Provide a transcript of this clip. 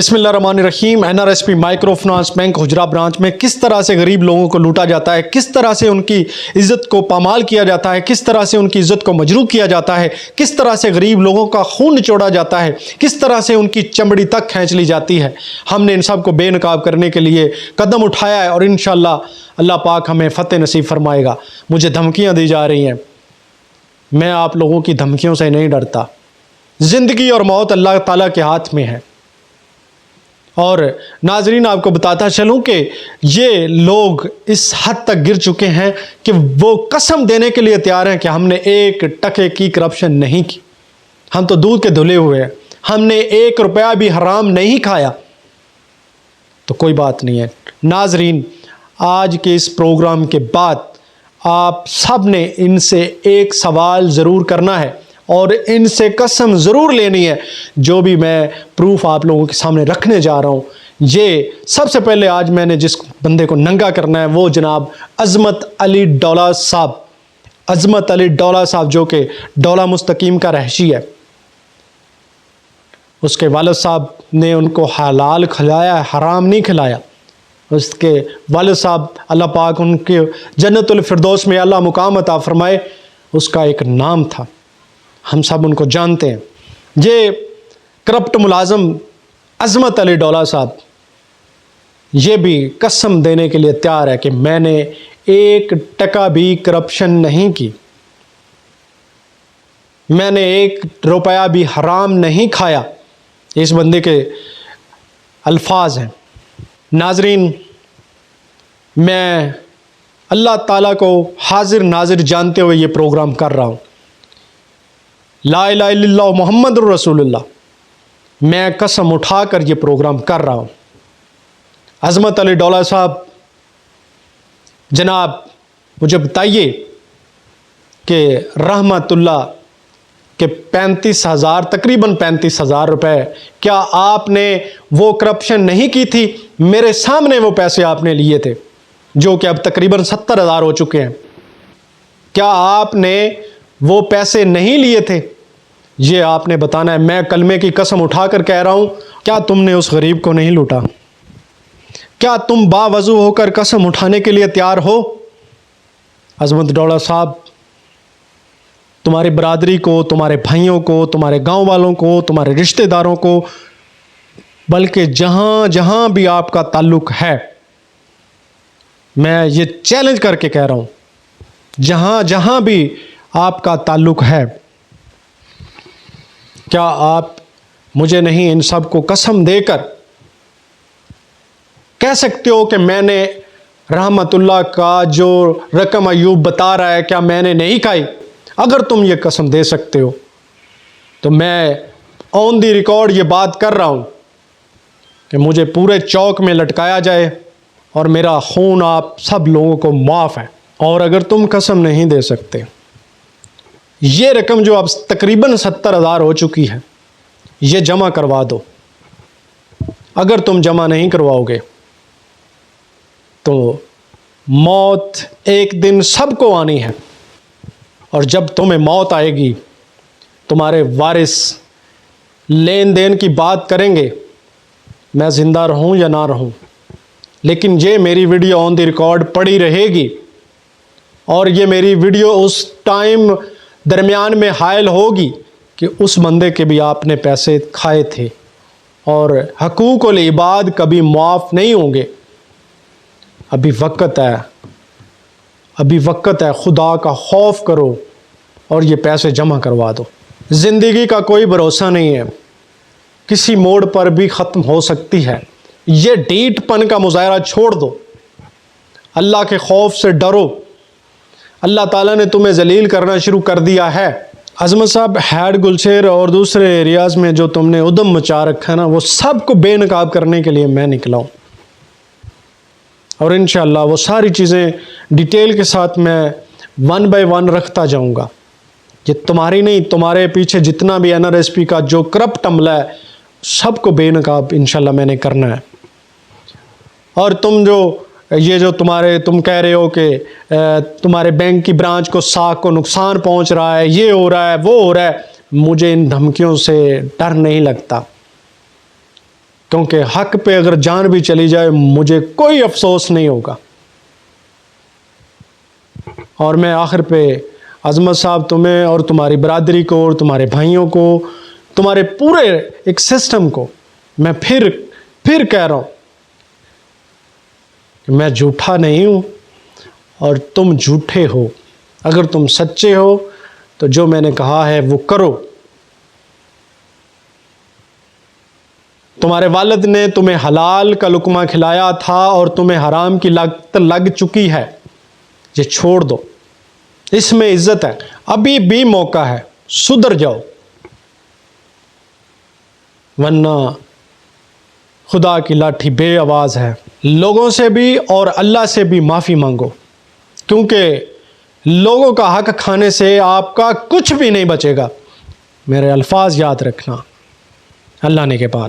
बिस्मिल्लाहिर्रहमानिर्रहीम। NRSP micro finance bank Hujra branch में किस तरह से गरीब लोगों को लूटा जाता है, किस तरह से उनकी इज्जत को पामाल किया जाता है, किस तरह से उनकी इज्जत को मजरूह किया जाता है, किस तरह से गरीब लोगों का खून निचोड़ा जाता है, किस तरह से उनकी चमड़ी तक खींच ली जाती है। हमने इन सब को बेनकाब करने के लिए कदम उठाया है और इंशाअल्लाह अल्लाह पाक हमें फ़तेह नसीब फरमाएगा। मुझे धमकियाँ दी जा रही हैं, मैं आप लोगों की धमकियों से नहीं डरता। ज़िंदगी और मौत अल्लाह ताला के हाथ में है। और नाजरीन, आपको बताता चलूं कि ये लोग इस हद तक गिर चुके हैं कि वो कसम देने के लिए तैयार हैं कि हमने 1 टके की करप्शन नहीं की। हम तो दूध के धुले हुए हैं, हमने 1 रुपया भी हराम नहीं खाया। तो कोई बात नहीं है नाजरीन, आज के इस प्रोग्राम के बाद आप सब ने इनसे एक सवाल ज़रूर करना है और इनसे कसम ज़रूर लेनी है। जो भी मैं प्रूफ आप लोगों के सामने रखने जा रहा हूँ, ये सबसे पहले आज मैंने जिस बंदे को नंगा करना है वो जनाब अज़मत अली डोला साहब, अज़मत अली डोला साहब जो कि डोला मुस्तकीम का रहशी है। उसके वालिद साहब ने उनको हलाल खिलाया, हराम नहीं खिलाया। उसके वालिद साहब, अल्लाह पाक उनके जन्नतुल फिरदौस में अल्लाह मुकाम अता फरमाए, उसका एक नाम था, हम सब उनको जानते हैं। ये करप्ट मुलाजम अज़मत अली डोला साहब ये भी कसम देने के लिए तैयार है कि मैंने 1 टका भी करप्शन नहीं की, मैंने 1 रुपया भी हराम नहीं खाया। इस बंदे के अल्फाज हैं। नाजरीन, मैं अल्लाह ताला को हाजिर नाजिर जानते हुए ये प्रोग्राम कर रहा हूँ। ला इलाहा इल्लल्लाह मुहम्मदुर रसूलुल्लाह, मैं कसम उठाकर ये प्रोग्राम कर रहा हूँ। अज़मत अली डोला साहब जनाब, मुझे बताइए कि रहमतुल्लाह के 35,000 तकरीबन 35,000 रुपये, क्या आपने वो करप्शन नहीं की थी? मेरे सामने वो पैसे आपने लिए थे जो कि अब तकरीबन 70,000 हो चुके हैं। क्या आपने वो पैसे नहीं लिए थे? ये आपने बताना है। मैं कलमे की कसम उठाकर कह रहा हूं, क्या तुमने उस गरीब को नहीं लूटा? क्या तुम बावजू होकर कसम उठाने के लिए तैयार हो? अज़मत डोला साहब, तुम्हारी बरादरी को, तुम्हारे भाइयों को, तुम्हारे गांव वालों को, तुम्हारे रिश्तेदारों को, बल्कि जहां जहां भी आपका ताल्लुक है, मैं ये चैलेंज करके कह रहा हूं, जहां जहां भी आपका ताल्लुक है, क्या आप मुझे नहीं इन सब को कसम देकर कह सकते हो कि मैंने रहमतुल्लाह का जो रकम अयूब बता रहा है, क्या मैंने नहीं खाई? अगर तुम ये कसम दे सकते हो तो मैं ऑन दी रिकॉर्ड ये बात कर रहा हूं कि मुझे पूरे चौक में लटकाया जाए और मेरा खून आप सब लोगों को माफ़ है। और अगर तुम कसम नहीं दे सकते, ये रकम जो अब तकरीबन 70,000 हो चुकी है, ये जमा करवा दो। अगर तुम जमा नहीं करवाओगे तो मौत एक दिन सबको आनी है, और जब तुम्हें मौत आएगी तुम्हारे वारिस लेन देन की बात करेंगे, मैं ज़िंदा रहूं या ना रहूं, लेकिन ये मेरी वीडियो ऑन द रिकॉर्ड पड़ी रहेगी और ये मेरी वीडियो उस टाइम दरमियान में हायल होगी कि उस बंदे के भी आपने पैसे खाए थे, और हकूक़ुल इबाद कभी माफ़ नहीं होंगे। अभी वक्त है, अभी वक्त है, खुदा का खौफ करो और ये पैसे जमा करवा दो। ज़िंदगी का कोई भरोसा नहीं है, किसी मोड़ पर भी ख़त्म हो सकती है। ये ढीठपन का मुजाहरा छोड़ दो, अल्लाह के खौफ से डरो। अल्लाह ताला ने तुम्हें जलील करना शुरू कर दिया है। अज़मत साहब, हैड गुलशेर और दूसरे एरियाज़ में जो तुमने उदम मचा रखा है ना, वो सब को बेनकाब करने के लिए मैं निकला हूँ, और इंशाअल्लाह वो सारी चीज़ें डिटेल के साथ मैं 1 बाय 1 रखता जाऊँगा। ये तुम्हारी नहीं, तुम्हारे पीछे जितना भी NRSP का जो करप्ट अमला है, सबको बेनकाब इंशाअल्लाह मैंने करना है। और तुम जो ये जो तुम कह रहे हो कि तुम्हारे बैंक की ब्रांच को साख को नुकसान पहुंच रहा है, ये हो रहा है, वो हो रहा है, मुझे इन धमकियों से डर नहीं लगता। کیونکہ حق پہ اگر جان بھی چلی جائے مجھے کوئی افسوس نہیں ہوگا۔ اور میں آخر پہ عظمت صاحب تمہیں اور تمہاری برادری کو اور تمہارے بھائیوں کو، تمہارے پورے ایک سسٹم کو میں پھر کہہ رہا ہوں کہ میں جھوٹا نہیں ہوں اور تم جھوٹے ہو۔ اگر تم سچے ہو تو جو میں نے کہا ہے وہ کرو۔ تمہارے والد نے تمہیں حلال کا لقمہ کھلایا تھا اور تمہیں حرام کی لت لگ چکی ہے، یہ چھوڑ دو، اس میں عزت ہے، ابھی بھی موقع ہے، سدھر جاؤ، ورنہ خدا کی لاٹھی بے آواز ہے۔ لوگوں سے بھی اور اللہ سے بھی معافی مانگو، کیونکہ لوگوں کا حق کھانے سے آپ کا کچھ بھی نہیں بچے گا۔ میرے الفاظ یاد رکھنا۔ اللہ نے کے بعد